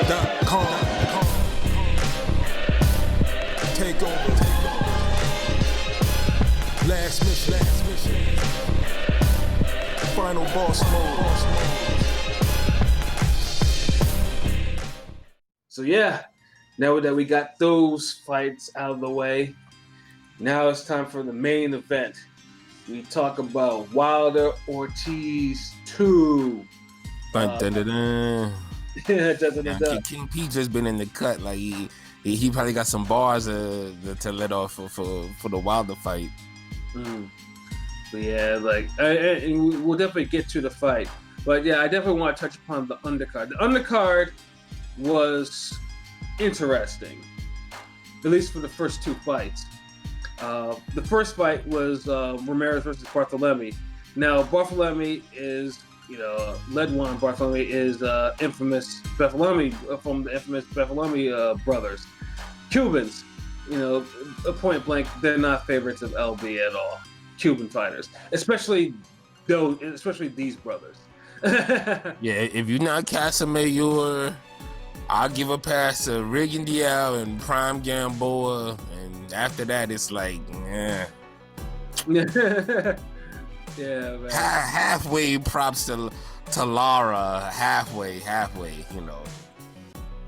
Shutterworth.com. Take over. Last mission. Final boss mode. So yeah, now that we got those fights out of the way, now it's time for the main event. We talk about Wilder Ortiz 2. King P just been in the cut. Like he probably got some bars to let off for the Wilder fight. But yeah, and we'll definitely get to the fight. But yeah, I definitely want to touch upon the undercard. The undercard was interesting, at least for the first two fights. The first fight was Ramirez versus Barthelemy. Now, Barthelemy is, Ledwan Barthelemy is infamous Barthelemy from the infamous Barthelemy brothers. Cubans, point blank, they're not favorites of LB at all. Cuban fighters, especially these brothers. Yeah, if you're not Casamayor, I'll give a pass to Rigan Dial and Prime Gamboa, and after that, it's like, yeah, man. Halfway props to Lara, halfway, Because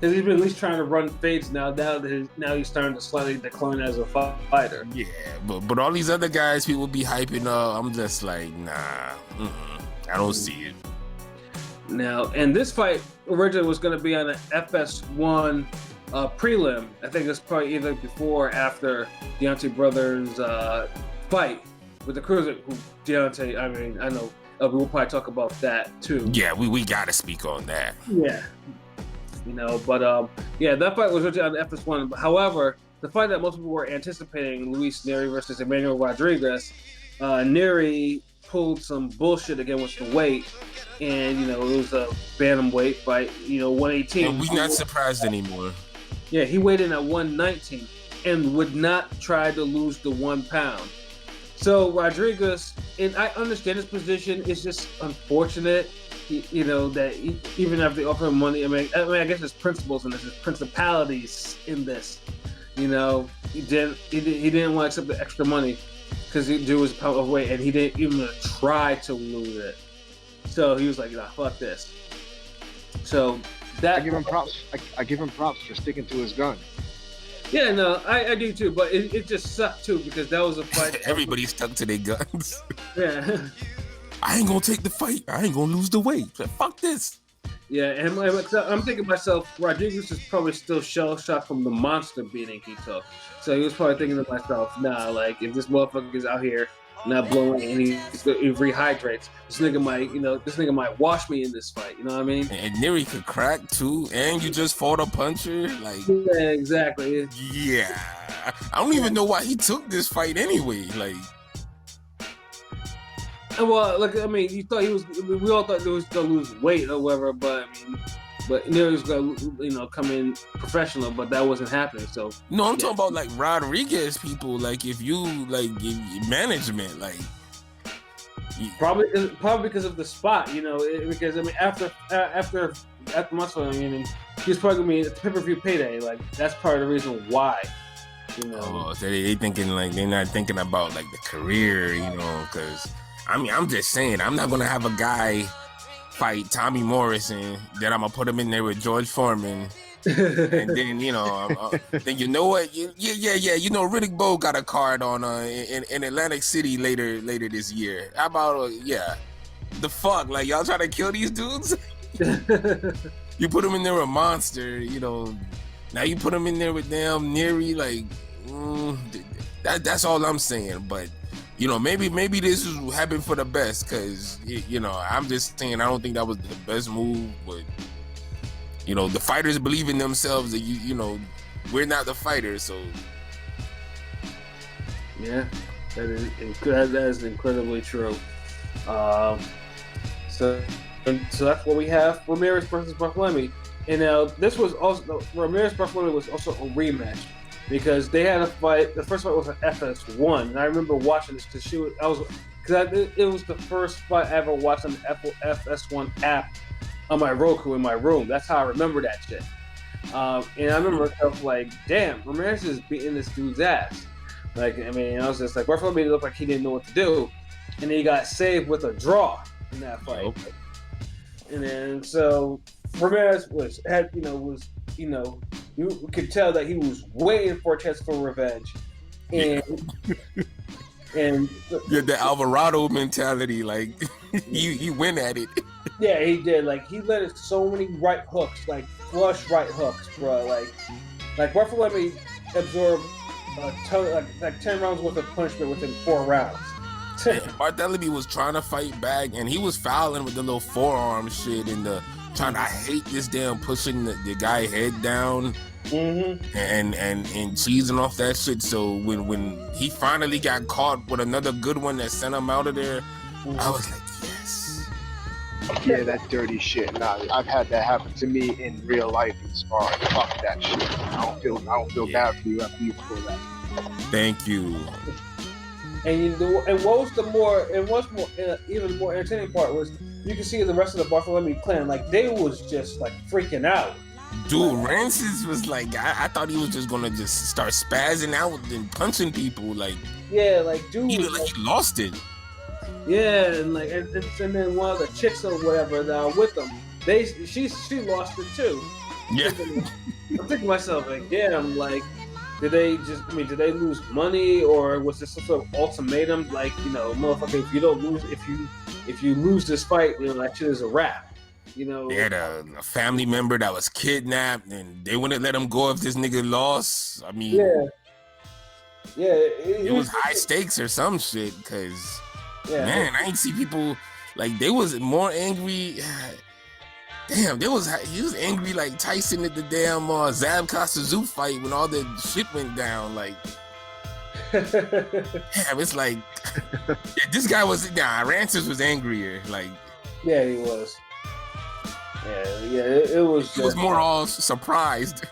he's been at least trying to run fades now. Now he's starting to slightly decline as a fighter. Yeah, but all these other guys people be hyping up, I'm just like, nah, I don't see it. Now, and this fight originally was going to be on an FS1 prelim. I think it's probably either before or after Deontay Brothers' fight with the Cruiser. Deontay, I know we'll probably talk about that too. Yeah, we got to speak on that. Yeah. That fight was originally on the FS1. However, the fight that most people were anticipating, Luis Neri versus Emmanuel Rodriguez, Neri pulled some bullshit again with the weight, and it was a bantamweight fight, 118. And we're not surprised anymore. Yeah, he weighed in at 119 and would not try to lose the 1 pound. So Rodriguez, and I understand his position, it's just unfortunate. That even after they offer him money, I guess there's principles in this, there's principalities in this. He didn't want to accept the extra money because he drew his pound of weight, and he didn't even try to lose it. So he was like, "Nah, fuck this." So that I give him props. I give him props for sticking to his gun. Yeah, no, I do too, but it just sucked too because that was a fight. Everybody stuck to their guns. Yeah. I ain't gonna take the fight. I ain't gonna lose the weight. Fuck this. Yeah, and I'm thinking to myself, Rodriguez is probably still shell-shocked from the monster beating he took. So he was probably thinking to myself, nah, like, if this motherfucker is out here not blowing and he rehydrates, this nigga might wash me in this fight, you know what I mean? And Neri could crack too, and you just fought a puncher, like... Yeah, exactly. Yeah. I don't even know why he took this fight anyway, like... Well, you thought we all thought he was gonna lose weight or whatever, but Neri was gonna, come in professional, but that wasn't happening. So no, I'm talking about like Rodriguez people. Like if management, like probably because of the spot, because after muscle, he's probably gonna be a pay-per-view payday. Like that's part of the reason why. Oh, so they thinking like they're not thinking about like the career, because. I'm just saying, I'm not gonna have a guy fight Tommy Morrison, then I'm gonna put him in there with George Foreman, and then then what? Yeah. Riddick Bowe got a card on in Atlantic City later this year. How about the fuck? Like y'all trying to kill these dudes? You put him in there with Monster, Now you put him in there with damn Neri, like that's all I'm saying, but. Maybe this is happened for the best because, I'm just saying I don't think that was the best move, but, the fighters believe in themselves that, we're not the fighters, so. Yeah, that is incredibly true. So that's what we have, Ramirez versus Barthelemy. And now this was also, Ramirez Barthelemy was also a rematch. because they had a fight. The first fight was an FS1, and I remember watching this because it was the first fight I ever watched on the FS1 app on my Roku in my room. That's how I remember that shit. And I remember myself like, damn, Ramirez is beating this dude's ass. Like, I mean, I was just like, Bartholomew made it look like he didn't know what to do, and then he got saved with a draw in that fight. Nope. And then so Ramirez you could tell that he was waiting for a chance for revenge, and yeah, the Alvarado mentality, like he went at it. Yeah, he did. Like he let so many right hooks, like flush right hooks, bro. Like Bartholomew absorbed like 10 rounds worth of punishment within 4 rounds. Bartholomew was trying to fight back, and he was fouling with the little forearm shit and I hate this damn pushing the guy head down and cheesing off that shit. So when he finally got caught with another good one that sent him out of there, I was like, yes. Yeah, that dirty shit. Nah, I've had that happen to me in real life in sparring. Fuck that shit. I don't feel bad for you after you pull that. Thank you. And what's even more entertaining part was you can see the rest of the Bartholomew clan, like they was just like freaking out. Dude, Rancis was like, I thought he was just gonna just start spazzing out and punching people. Like, yeah, like dude, he lost it. Yeah, and like and then one of the chicks or whatever that are with them, she lost it too. Yeah, I'm thinking to myself like, damn, like. Did they lose money, or was this some sort of ultimatum? Like, motherfucker, if you lose this fight, that shit is a wrap. They had a family member that was kidnapped, and they wouldn't let him go if this nigga lost. I mean, it was high stakes or some shit. Cause man, I ain't see people like they was more angry. Damn, he was angry like Tyson at the damn Zab Costa-Zoo fight when all the shit went down. Like, damn, it's like this guy was Rancis was angrier. Like, yeah, he was. Yeah, it was. He was more all surprised.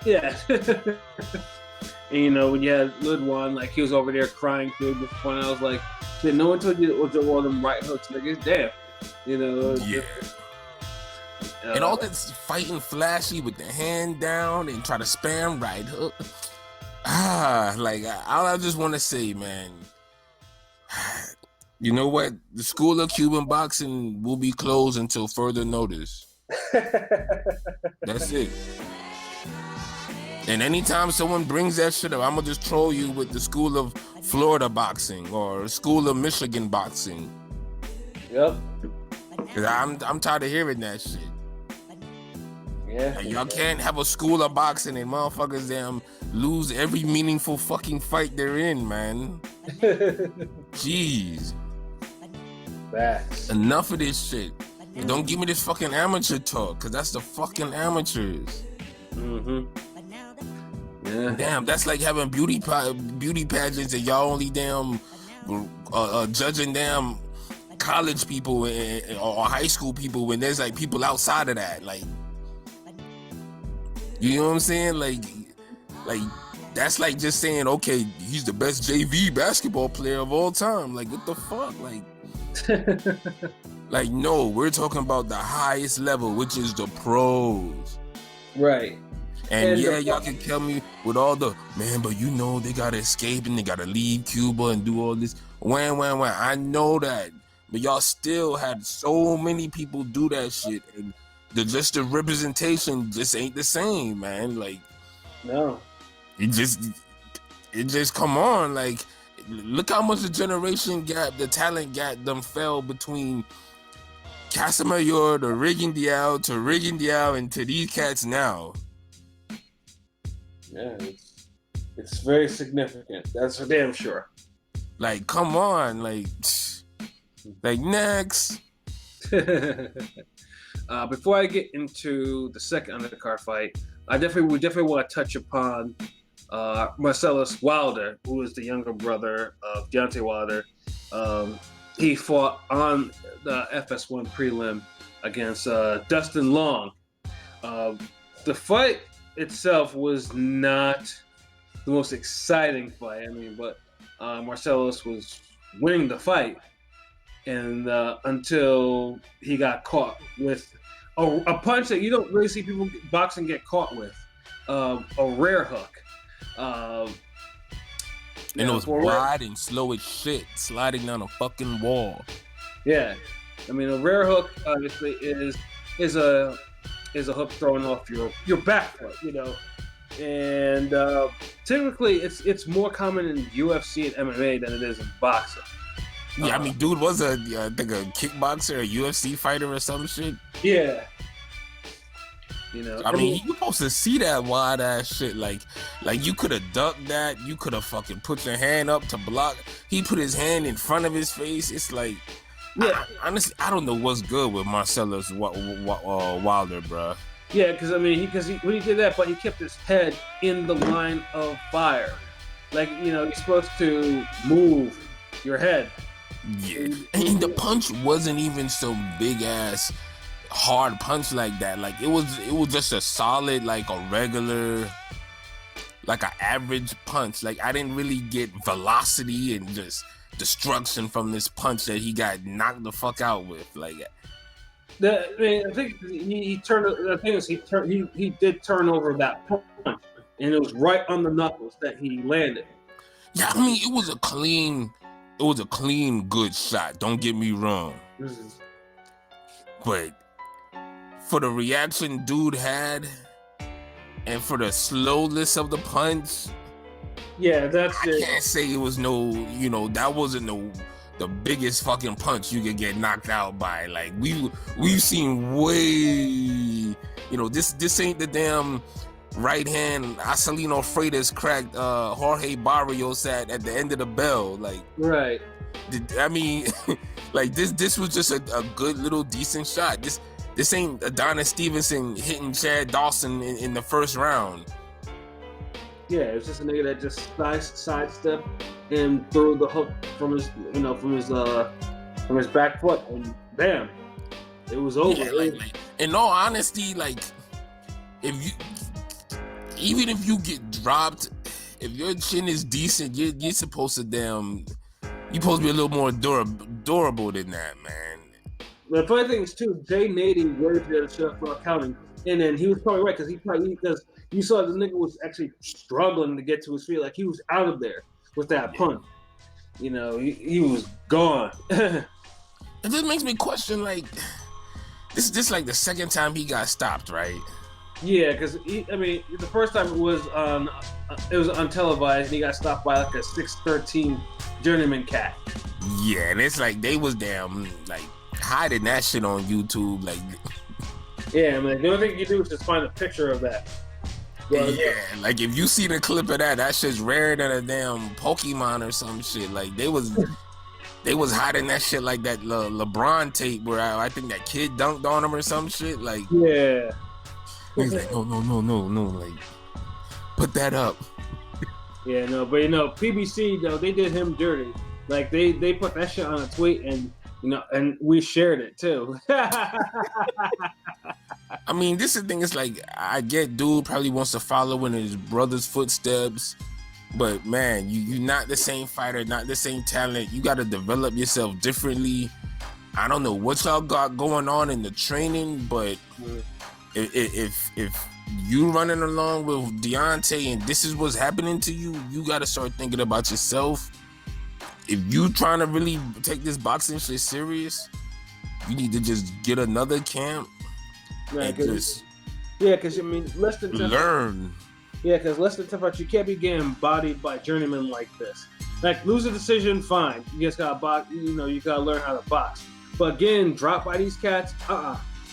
Yeah, and when you had Ludwan, like he was over there crying through the point. I was like, shit, no one told you it was all them right hooks. Like, it's damn, Yeah. And all this fighting flashy with the hand down and try to spam right hook. Like I just want to say, man, you know what? The School of Cuban Boxing will be closed until further notice. That's it. And anytime someone brings that shit up, I'm gonna just troll you with the School of Florida Boxing or School of Michigan Boxing. Yep. Cause I'm tired of hearing that shit. Yeah. Like, y'all can't have a school of boxing and motherfuckers lose every meaningful fucking fight they're in, man. Jeez. Facts. Enough of this shit. And don't give me this fucking amateur talk, cause that's the fucking amateurs. Yeah. Damn, that's like having beauty pageants and y'all only damn judging damn college people or high school people when there's like people outside of that, like. You know what I'm saying? Like that's like just saying, okay, he's the best JV basketball player of all time. Like, what the fuck? Like, no, we're talking about the highest level, which is the pros. Right. And y'all can tell me with all the, man, but they gotta escape and they gotta leave Cuba and do all this. When. I know that. But y'all still had so many people do that shit. And the representation just ain't the same, man. Like, no, it just come on. Like, look how much the generation gap, the talent gap, them fell between Casamayor to Rigondeaux and to these cats now. Yeah, it's very significant. That's for damn sure. Like, come on, like next. Before I get into the second undercard fight, we definitely want to touch upon Marcellus Wilder, who is the younger brother of Deontay Wilder. He fought on the FS1 prelim against Dustin Long. The fight itself was not the most exciting fight. I mean, but Marcellus was winning the fight, and until he got caught with a punch that you don't really see people boxing get caught with, a rear hook. And it was wide and slow as shit, sliding down a fucking wall. Yeah, I mean, a rear hook obviously is a hook thrown off your back foot, you know, and typically it's more common in UFC and MMA than it is in boxing. Yeah, I mean, dude was I think a kickboxer, a UFC fighter or some shit. Yeah. You know, I mean, you supposed to see that wide ass shit. Like you could have ducked that. You could have fucking put your hand up to block. He put his hand in front of his face. It's like, yeah. Honestly, I don't know what's good with Marcellus Wilder, bro. Yeah, because I mean, when he did that, but he kept his head in the line of fire. Like, you know, you're supposed to move your head. Yeah, and the punch wasn't even some big ass hard punch like that. Like it was just a solid, like a regular, like an average punch. Like I didn't really get velocity and just destruction from this punch that he got knocked the fuck out with. Like I think he turned. The thing is, he did turn over that punch, and it was right on the knuckles that he landed. Yeah, I mean, it was a clean, good shot. Don't get me wrong, but for the reaction dude had, and for the slowness of the punch, yeah, I can't say it was no, you know, that wasn't the biggest fucking punch you could get knocked out by. Like we've seen way, you know, this ain't the damn right hand Acelino Freitas cracked Jorge Barrios at the end of the bell. Like, right. I mean, like this was just a good little decent shot. This ain't Adonis Stevenson hitting Chad Dawson in the first round. Yeah, it was just a nigga that just sidestepped and threw the hook from his back foot, and bam, it was over. Yeah, like, in all honesty, like even if you get dropped, if your chin is decent, you're supposed to be a little more durable than that, man. The funny thing is too, Jay Nady waited for that shit for accounting, and then he was probably right because you saw the nigga was actually struggling to get to his feet, like he was out of there with that punch. You know, he was gone. It just makes me question, like, this like the second time he got stopped, right? Yeah, because the first time it was untelevised, and he got stopped by like a 6'13" journeyman cat. Yeah, and it's like they was damn like hiding that shit on YouTube, like. Yeah, I mean, the only thing you do is just find a picture of that. Well, yeah, like if you see the clip of that shit's rarer than a damn Pokemon or some shit. Like they was hiding that shit like that LeBron tape where I think that kid dunked on him or some shit. Like, yeah, he's like, no, like put that up. Yeah, no, but you know, PBC though, they did him dirty. Like they put that shit on a tweet, and you know, and we shared it too. I mean, this is the thing. It's like, I get dude probably wants to follow in his brother's footsteps, but man, you're not the same fighter, not the same talent. You got to develop yourself differently. I don't know what y'all got going on in the training, but if you running along with Deontay and this is what's happening to you, you got to start thinking about yourself. If you trying to really take this boxing shit serious, you need to just get another camp. Right, because I mean, less than 10 learn. Yeah, because less than 10 fights, you can't be getting bodied by journeymen like this. Like, lose a decision, fine. You just gotta box. You know, you gotta learn how to box. But getting dropped by these cats,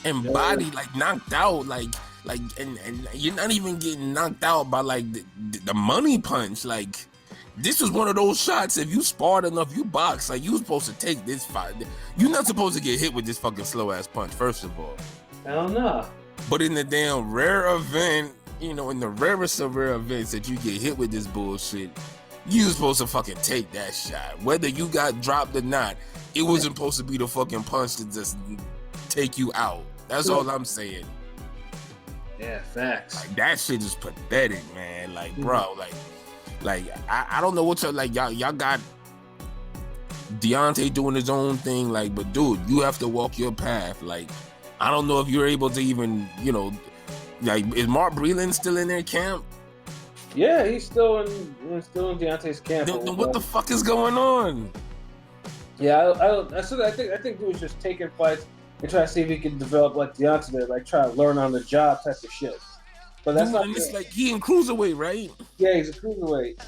and body like knocked out, like, and you're not even getting knocked out by like the money punch. Like, this was one of those shots. If you sparred enough, you box. Like, you supposed to take this fight. You're not supposed to get hit with this fucking slow ass punch. First of all. Hell no. But in the damn rare event, you know, in the rarest of rare events that you get hit with this bullshit, you supposed to fucking take that shot. Whether you got dropped or not, it wasn't supposed to be the fucking punch to just take you out. That's all I'm saying. Yeah, facts. Like, that shit is pathetic, man. Like, bro, like, Like I don't know what y'all got Deontay doing his own thing, like, but dude, you have to walk your path. Like, I don't know if you're able to even, like, is Mark Breland still in their camp? Yeah, he's still in Deontay's camp. Then what the fuck is going on? Yeah, I think he was just taking fights and trying to see if he could develop like Deontay did, like try to learn on the job type of shit. But that's not. It's like he in cruiserweight, right? Yeah, he's a cruiserweight.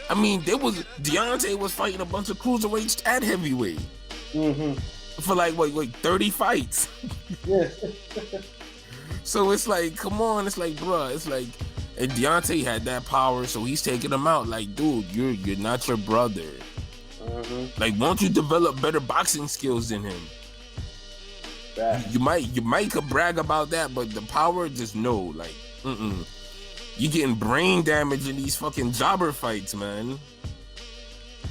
I mean, Deontay was fighting a bunch of cruiserweights at heavyweight for like 30 fights. Yeah. So it's like, come on, it's like, bruh, it's like, and Deontay had that power, so he's taking him out. Like, dude, you're not your brother. Like, won't you develop better boxing skills than him? You might could brag about that, but the power, just no. Like, you getting brain damage in these fucking jobber fights, man.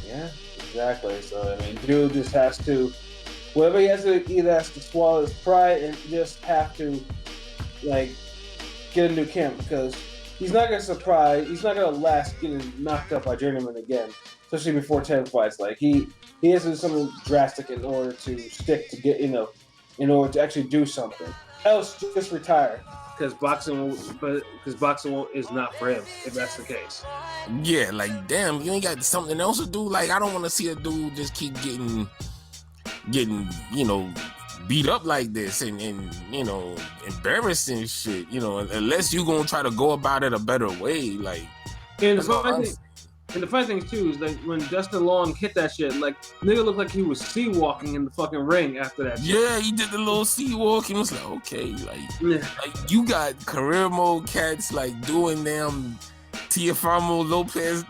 Yeah, exactly. So I mean, dude just has to, whatever he has to, either has to swallow his pride and just have to, like, get a new camp, because he's not gonna surprise. He's not gonna last getting knocked up by Journeyman again, especially before 10 fights. Like he has to do something drastic in order to stick to get, in order to actually do something. Else, just retire. Because boxing is not for him, if that's the case. Yeah, like, damn, you ain't got something else to do. Like, I don't want to see a dude just keep getting, beat up like this and embarrassing shit. Unless you gonna try to go about it a better way. Like, and the funny thing too is, like, when Dustin Long hit that shit, like, nigga looked like he was sea walking in the fucking ring after that shit. Yeah, he did the little sea walk and was like, okay, like you got career mode cats like doing damn Teofimo Lopez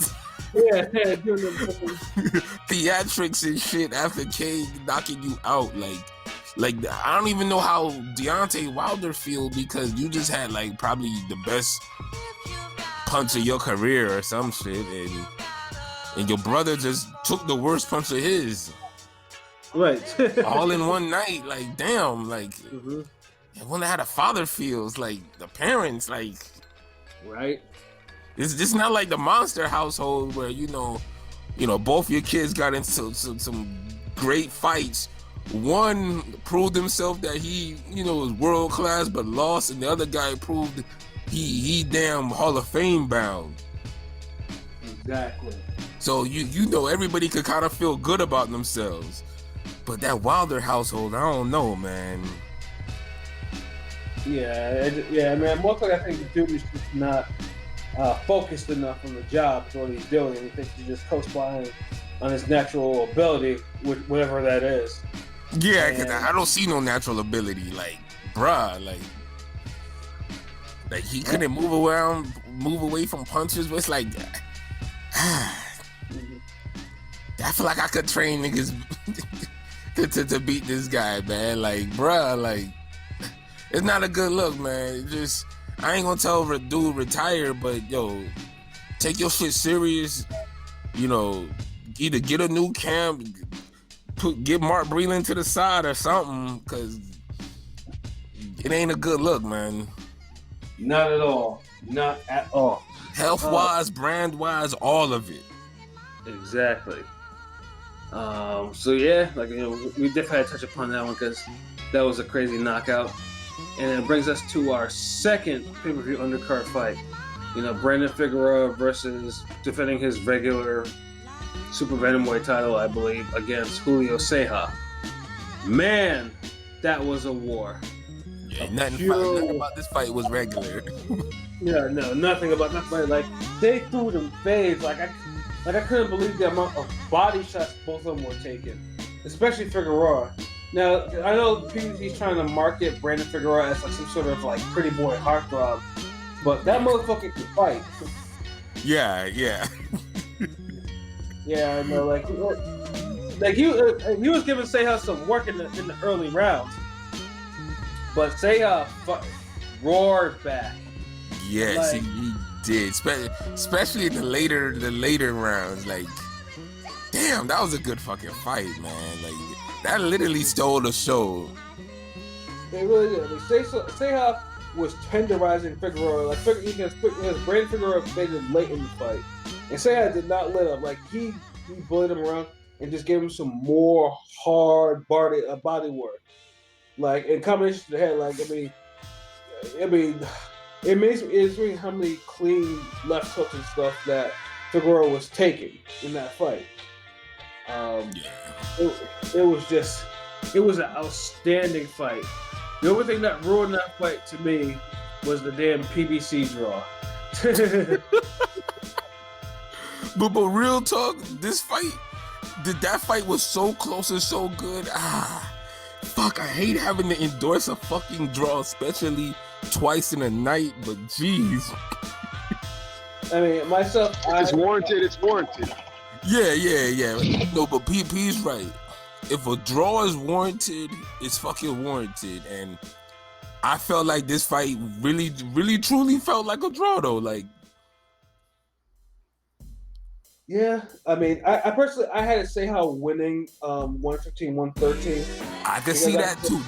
doing the theatrics and shit after K knocking you out. Like I don't even know how Deontay Wilder feel, because you just had like probably the best punch of your career or some shit, and your brother just took the worst punch of his, right? All in one night. Like, damn, like, I wonder how the father feels, like the parents, like, right? It's just not like the Monster household where both your kids got into some great fights. One proved himself that he was world class but lost, and the other guy proved he damn Hall of Fame bound. Exactly. So everybody could kind of feel good about themselves, but that Wilder household, I don't know, man. Yeah, man. Mostly, I think the dude is just not focused enough on the job, is what he's doing, and he thinks he's just coasting on his natural ability, whatever that is. Yeah, because I don't see no natural ability, like, bruh, like he couldn't move away from punches. But it's like, I feel like I could train niggas to beat this guy, man. Like, bruh, like, it's not a good look, man. I ain't gonna tell dude retire, but yo, take your shit serious. Either get a new camp, get Mark Breland to the side or something, because it ain't a good look, man. Not at all. Not at all. Health-wise, brand-wise, all of it. Exactly. So yeah, like, we definitely had to touch upon that one, because that was a crazy knockout. And it brings us to our second pay-per-view undercard fight. Brandon Figueroa versus defending his regular super bantamweight title, I believe, against Julio Ceja. Man, that was a war. Yeah, nothing about this fight was regular. Yeah, no, nothing about that fight. Like, they threw them fades. Like I couldn't believe the amount of body shots both of them were taking, especially Figueroa. Now, I know he's trying to market Brandon Figueroa as like some sort of like pretty boy heartthrob, but that motherfucker can fight. Yeah. Yeah, I know. Like he was giving Ceja some work in the early rounds, but Ceja roared back. Yes, he did, especially in the later rounds. Like, damn, that was a good fucking fight, man. Like, that literally stole the show. It really did. Like, Ceja was tenderizing Figueroa. Like, because Brandon Figueroa faded late in the fight. And Seha did not let up. Like he bullied him around and just gave him some more hard body work. Like in combination to the head. Like I mean, it makes me how many clean left hooks and stuff that Figueroa was taking in that fight. It was an outstanding fight. The only thing that ruined that fight to me was the damn PBC draw. but real talk, that fight was so close and so good. Fuck, I hate having to endorse a fucking draw, especially twice in a night, but jeez. I mean, myself... It's warranted. Yeah. No, but PP's right. If a draw is warranted, it's fucking warranted. And I felt like this fight really, really, truly felt like a draw, though. Like, yeah, I mean, I personally, I had to say how winning 115, 113. I can see that too.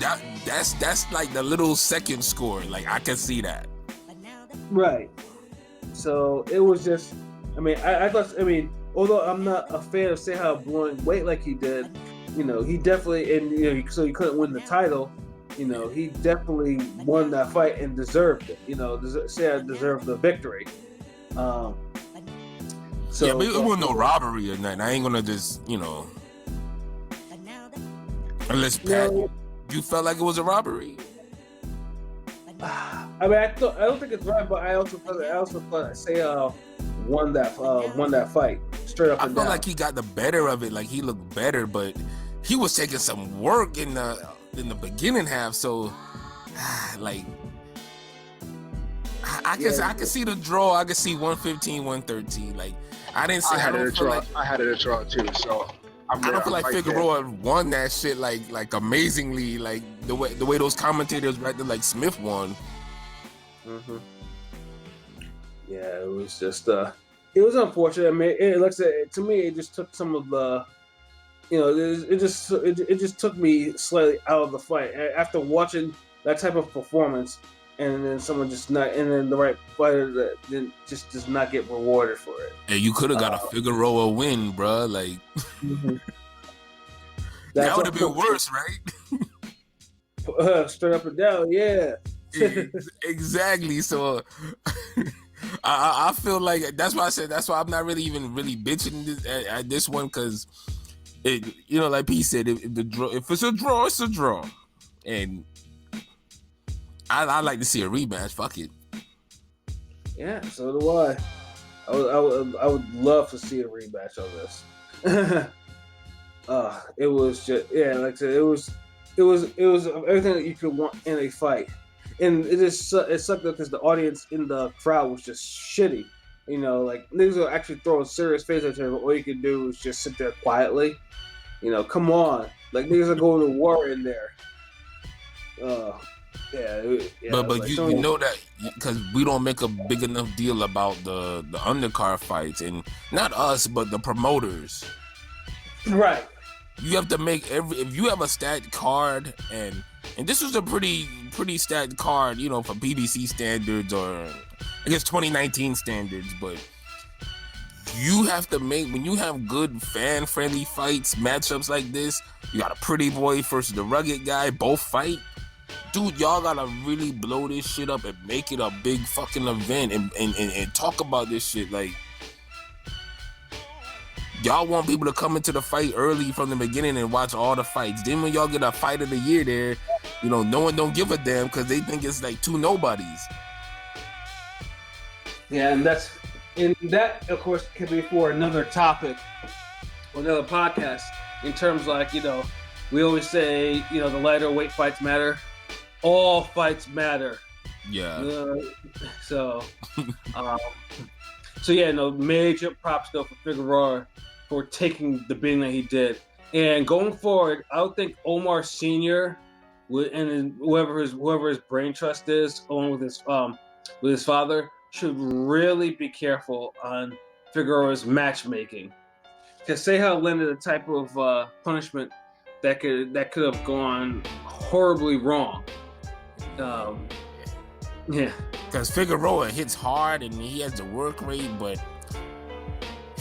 That's like the little second score. Like, I can see that. Right. So it was just, I mean, I thought, I mean, although I'm not a fan of Seha blowing weight like he did, you know, he definitely, and you know, so he couldn't win the title. You know, he definitely won that fight and deserved it. You know, Seha deserved the victory. So, yeah, but it wasn't no robbery or nothing. I ain't gonna just, you know, unless Pat, you felt like it was a robbery. I mean, I don't think it's right, but I also thought Seha won that fight straight up. I and felt down. like he got the better of it. Like he looked better, but he was taking some work in the beginning half. So, like, I can see the draw. I can see 115, 113. Like, I didn't say I had it a draw too. So I don't feel like Figueroa won that shit like amazingly. Like the way those commentators right there, like Smith won. Mm-hmm. Yeah, it was just it was unfortunate. I mean, like I said, to me, it just took some of the, you know, it just took me slightly out of the fight after watching that type of performance, and then someone and then the right fighter that then just does not get rewarded for it. Yeah, you could have got a Figueroa win, bro. Like mm-hmm. that would have been worse, right? Straight up and down, yeah. Exactly. So I feel like that's why I'm not really bitching at this one, because it, you know, like P said, if it's a draw, it's a draw, and I like to see a rematch. Fuck it. Yeah, so do I. I would love to see a rematch on this. It was just, yeah, like I said, it was everything that you could want in a fight. And it sucked because the audience in the crowd was just shitty. You know, like, niggas were actually throwing serious face at you, but all you can do is just sit there quietly. You know, come on. Like, niggas are going to war in there. But like, you know that because we don't make a big enough deal about the undercard fights, and not us, but the promoters. Right. You have to make if you have a stat card, and this was a pretty stat card, you know, for PBC standards, or I guess 2019 standards, but you have to make, when you have good fan friendly fights, matchups like this, you got a pretty boy versus the rugged guy, both fight. Dude, y'all gotta really blow this shit up and make it a big fucking event and talk about this shit. Like, y'all want people to come into the fight early from the beginning and watch all the fights. Then when y'all get a fight of the year there, you know, no one don't give a damn because they think it's like two nobodies. Yeah, and that of course could be for another topic or another podcast. In terms, like, you know, we always say, you know, the lighter weight fights matter. All fights matter. Yeah. So yeah, no, major props though for Figueroa for taking the beating that he did. And going forward, I would think Omar Sr. and whoever his brain trust is, along with his father, should really be careful on Figueroa's matchmaking. Because Seha landed a type of punishment that could have gone horribly wrong. Yeah. Because Figueroa hits hard and he has the work rate, but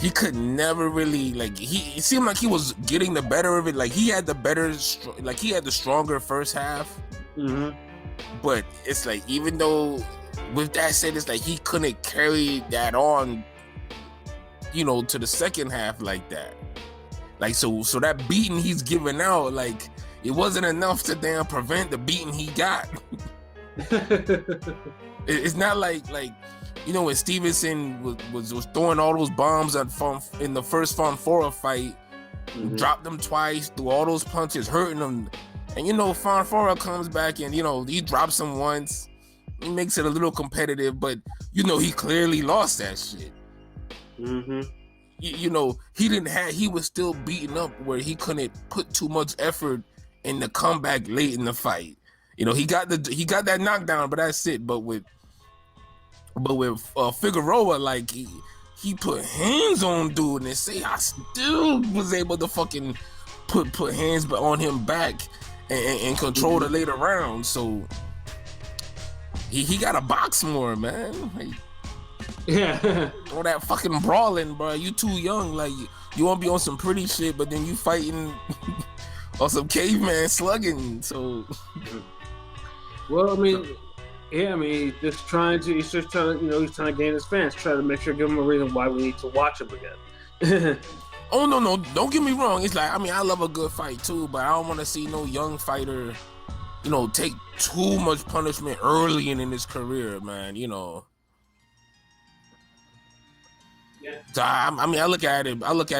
he could never really like. It seemed like he was getting the better of it. Like he had he had the stronger first half. Mm-hmm. But it's like, even though, with that said, it's like he couldn't carry that on, to the second half like that. Like, so that beating he's giving out, like, it wasn't enough to damn prevent the beating he got. It's not like when Stevenson was throwing all those bombs in the first Fonfora fight, dropped them twice, threw all those punches, hurting them. And Fonfora comes back and he drops him once. He makes it a little competitive, but he clearly lost that shit. Mm-hmm. He was still beaten up where he couldn't put too much effort in the comeback late in the fight. He got that knockdown, but that's it. But with Figueroa, like he put hands on dude, and say I still was able to fucking put hands on him back and control the later rounds. So he got to box more, man. Like, yeah. All that fucking brawling, bro. You too young. Like, you want to be on some pretty shit, but then you fighting on some caveman slugging. So, well, I mean, he's just trying to he's trying to gain his fans, trying to make sure, give him a reason why we need to watch him again. Oh no, don't get me wrong. It's like, I love a good fight too, but I don't want to see no young fighter, take too much punishment early in his career, man. Yeah. So I look at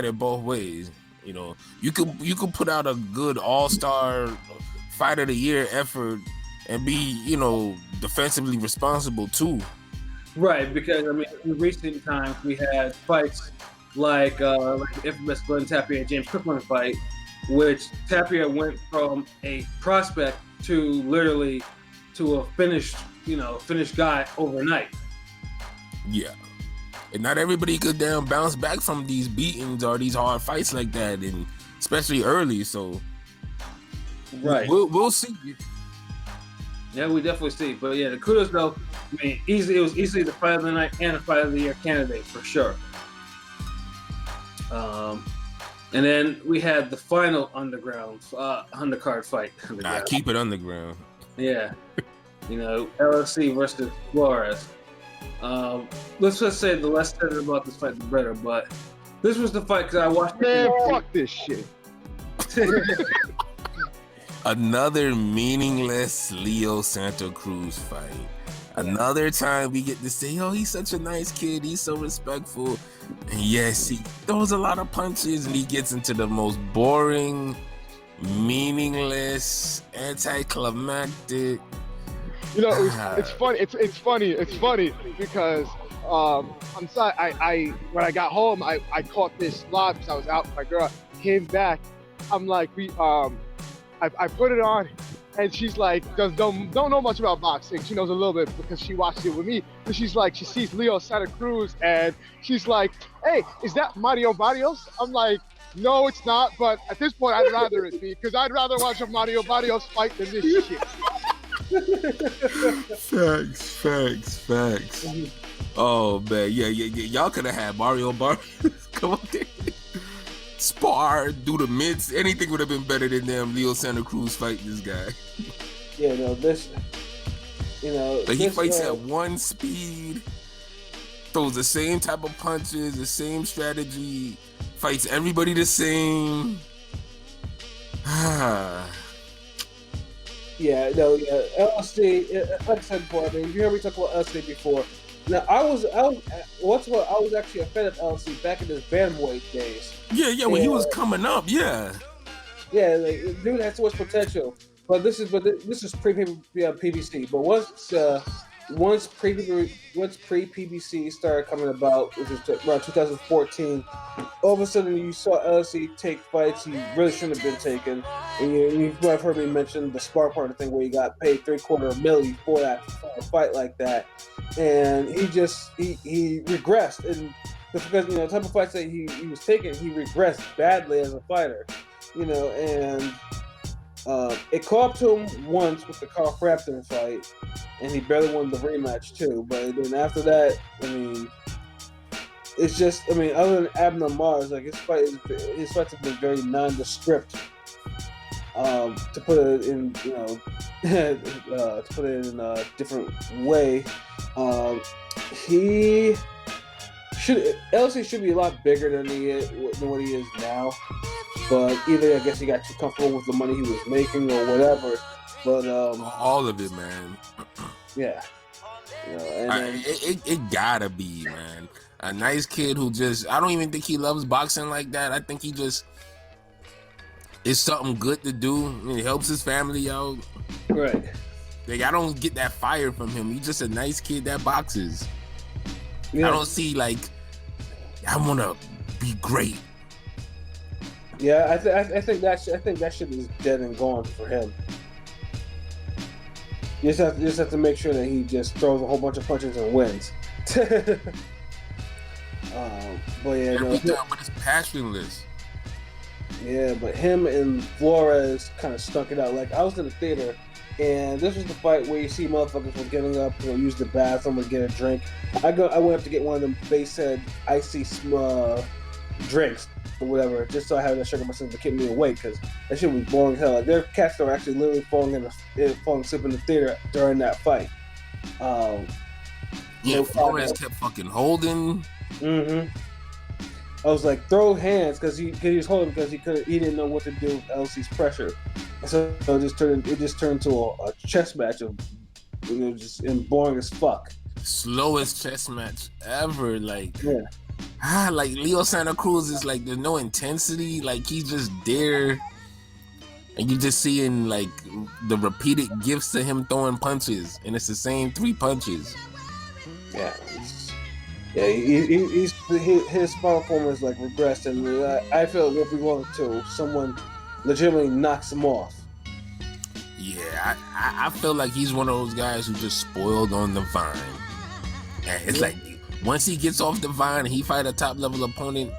it both ways. You could put out a good all-star fight of the year effort and be, defensively responsible too. Right, because in recent times we had fights like the infamous Glenn Tapia and James Cookman fight, which Tapia went from a prospect to literally to a finished guy overnight. Yeah. And not everybody could damn bounce back from these beatings or these hard fights like that, and especially early. So, right, we'll see. Yeah, we definitely see. But yeah, the kudos though. It was easily the fight of the night and the fight of the year candidate for sure. And then we had the final undercard fight. Keep it underground. Yeah, LFC versus Flores. Let's just say the less said about this fight, the better. But this was the fight because I watched. Man, fuck this shit. Another meaningless Leo Santa Cruz fight. Another time we get to say, oh, he's such a nice kid. He's so respectful. And yes, he throws a lot of punches and he gets into the most boring, meaningless, anticlimactic. It's funny. It's funny because I'm sorry. I when I got home, I caught this live because I was out with my girl. Came back. I'm like, I put it on, and she's like, don't know much about boxing. She knows a little bit because she watched it with me. But she's like, she sees Leo Santa Cruz, and she's like, hey, is that Mario Barrios? I'm like, no, it's not. But at this point, I'd rather it be because I'd rather watch a Mario Barrios fight than this shit. Facts. Oh man, yeah. Y'all could have had Mario Barrios come up there, spar, do the mitts. Anything would have been better than them Leo Santa Cruz fighting this guy. Yeah, no, this, he fights at one speed, throws the same type of punches, the same strategy, fights everybody the same. Yeah, LSD. Like I said before, you heard me talk about LSD before. Now, I was actually a fan of LSD back in his bantamweight days. Yeah, when he was coming up, yeah. Yeah, dude had so much potential. But this is pre-PBC. But once pre-PBC started coming about, which was around 2014, all of a sudden you saw LSD take fights he really shouldn't have been taking. And you might have heard me mention the spar partner thing where he got paid $750,000 for that fight like that. And he regressed. And because the type of fights that he was taking, he regressed badly as a fighter. And it caught up to him once with the Carl Frampton fight, and he barely won the rematch too. But then after that, it's just, I mean, other than Abner Mars, like his fights have been very nondescript. To put it in, to put it in a different way, LC should be a lot bigger than what he is now. But either I guess he got too comfortable with the money he was making or whatever. But all of it, man. Yeah. It gotta be, man. A nice kid who just, I don't even think he loves boxing like that. I think he just, it's something good to do. It helps his family out. Right. Like, I don't get that fire from him. He's just a nice kid that boxes. Yeah. I don't see, like, I want to be great. Yeah, I think that shit is dead and gone for him. You just have to make sure that he just throws a whole bunch of punches and wins. But yeah, but it's passionless. Yeah, but him and Flores kind of stuck it out. Like, I was in the theater, and this was the fight where you see motherfuckers were getting up to use the bathroom or get a drink. I went up to get one of them basehead icy drinks or whatever, just so I had that sugar myself to keep me awake, because that shit was boring as hell. Like, there are cats that were actually literally falling asleep in the theater during that fight. Flores kept fucking holding. Mm-hmm. I was like, throw hands, because he was holding, because he didn't know what to do with LC's pressure. So it just turned to a chess match of, just boring as fuck. Slowest chess match ever. Like, yeah. Like Leo Santa Cruz is like, there's no intensity. Like, he's just there, and you just seeing like the repeated gifts to him throwing punches, and it's the same 3 punches. Yeah. Yeah, his spinal form is like regressed, and I feel it will be wrong until someone legitimately knocks him off. Yeah, I feel like he's one of those guys who just spoiled on the vine. And it's like, once he gets off the vine and he fight a top level opponent,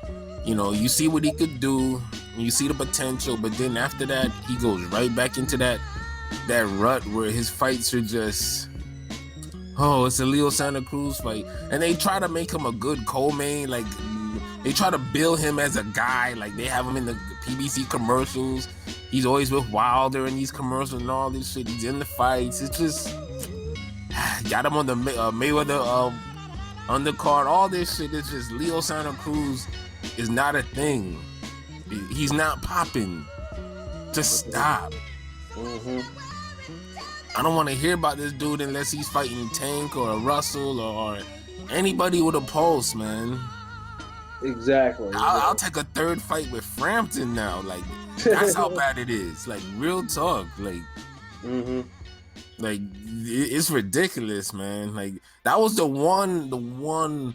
you see what he could do, you see the potential, but then after that, he goes right back into that rut where his fights are just, it's a Leo Santa Cruz fight. And they try to make him a good co-main, like, they try to build him as a guy, like they have him in the PBC commercials. He's always with Wilder in these commercials and all this shit. He's in the fights. It's just, got him on the Mayweather undercard. All this shit is just, Leo Santa Cruz is not a thing. He's not popping. Just stop. Mm-hmm. I don't want to hear about this dude unless he's fighting Tank or a Russell or anybody with a pulse, man. Exactly. I'll take a third fight with Frampton now. Like, that's how bad it is. Like, real talk. Like, like, it's ridiculous, man. Like, that was the one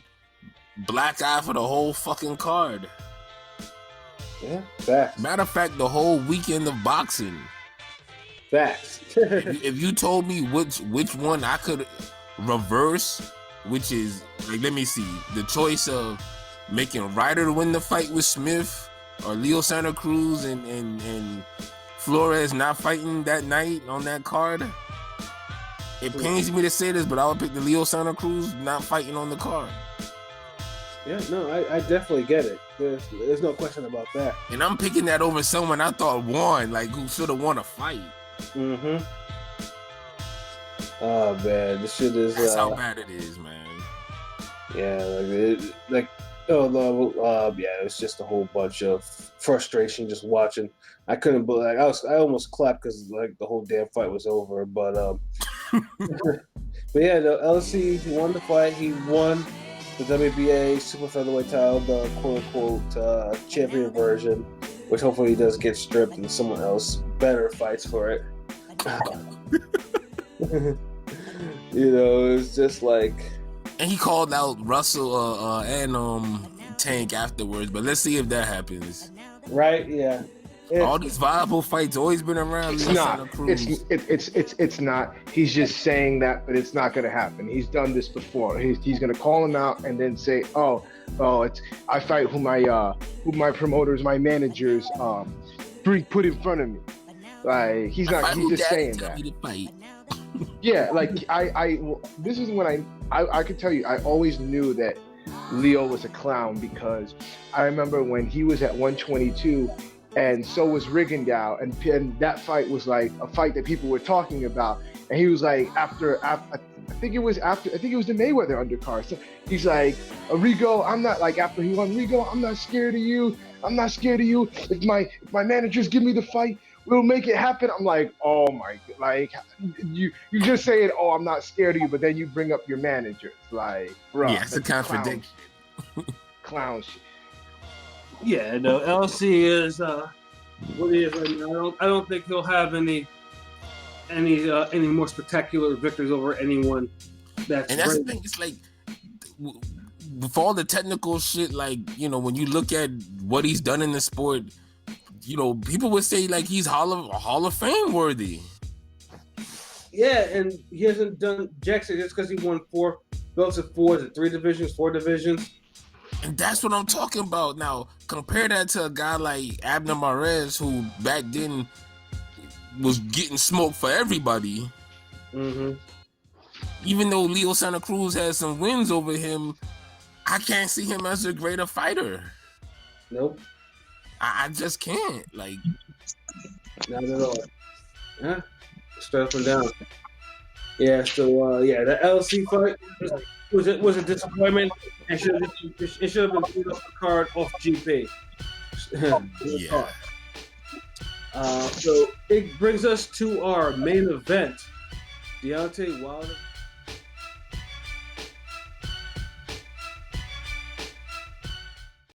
black eye for the whole fucking card. Yeah, facts. Matter of fact, the whole weekend of boxing. Facts. if you told me which one I could reverse, which is, like, let me see, the choice of making Ryder win the fight with Smith, or Leo Santa Cruz and Flores not fighting that night on that card. It pains me to say this, but I would pick the Leo Santa Cruz not fighting on the card. Yeah, no, I definitely get it. There's no question about that. And I'm picking that over someone I thought won, like, who should have won a fight. Mm-hmm. Oh man, this shit is. That's how bad it is, man. Yeah, it was just a whole bunch of frustration just watching. I couldn't believe, like, I almost clapped because, like, the whole damn fight was over. But but yeah, the LC, he won the fight. He won the WBA super featherweight title, the quote unquote champion version, which hopefully he does get stripped and someone else better fights for it. It's just like. And he called out Russell and Tank afterwards, but let's see if that happens. Right? Yeah. All these viable fights always been around. It's not. It's not. He's just saying that, but it's not going to happen. He's done this before. He's going to call him out and then say, "Oh, it's I fight who my promoters, my managers, put in front of me." Like, he's not. He's just saying that. Yeah, like this is when I could tell you. I always knew that Leo was a clown, because I remember when he was at 122, and so was Rigondeaux, and that fight was like a fight that people were talking about, and he was like after I think it was the Mayweather undercard. So he's like, Rigo, I'm not like, after he won, Rigo, I'm not scared of you. I'm not scared of you. If my managers give me the fight, we'll make it happen. I'm like, oh my, like you just saying, oh, I'm not scared of you, but then you bring up your managers, like, bro. Yeah, it's a contradiction. Clown shit. Yeah, no, LC is what he is right now. I don't think he'll have any more spectacular victories over anyone. And that's the thing. It's like, with all the technical shit, like, you know, when you look at what he's done in the sport, you know, people would say like he's Hall of Fame worthy. Yeah, and he hasn't done Jackson just because he won 4 belts at 4 divisions. And that's what I'm talking about. Now, compare that to a guy like Abner Mares, who back then was getting smoked for everybody. Mm-hmm. Even though Leo Santa Cruz has some wins over him, I can't see him as a greater fighter. Nope. I just can't. Like, not at all. Yeah, straight up and down. Yeah, so the LC fight was a disappointment. It should have been put off the card off GP. yeah. So it brings us to our main event. Deontay Wilder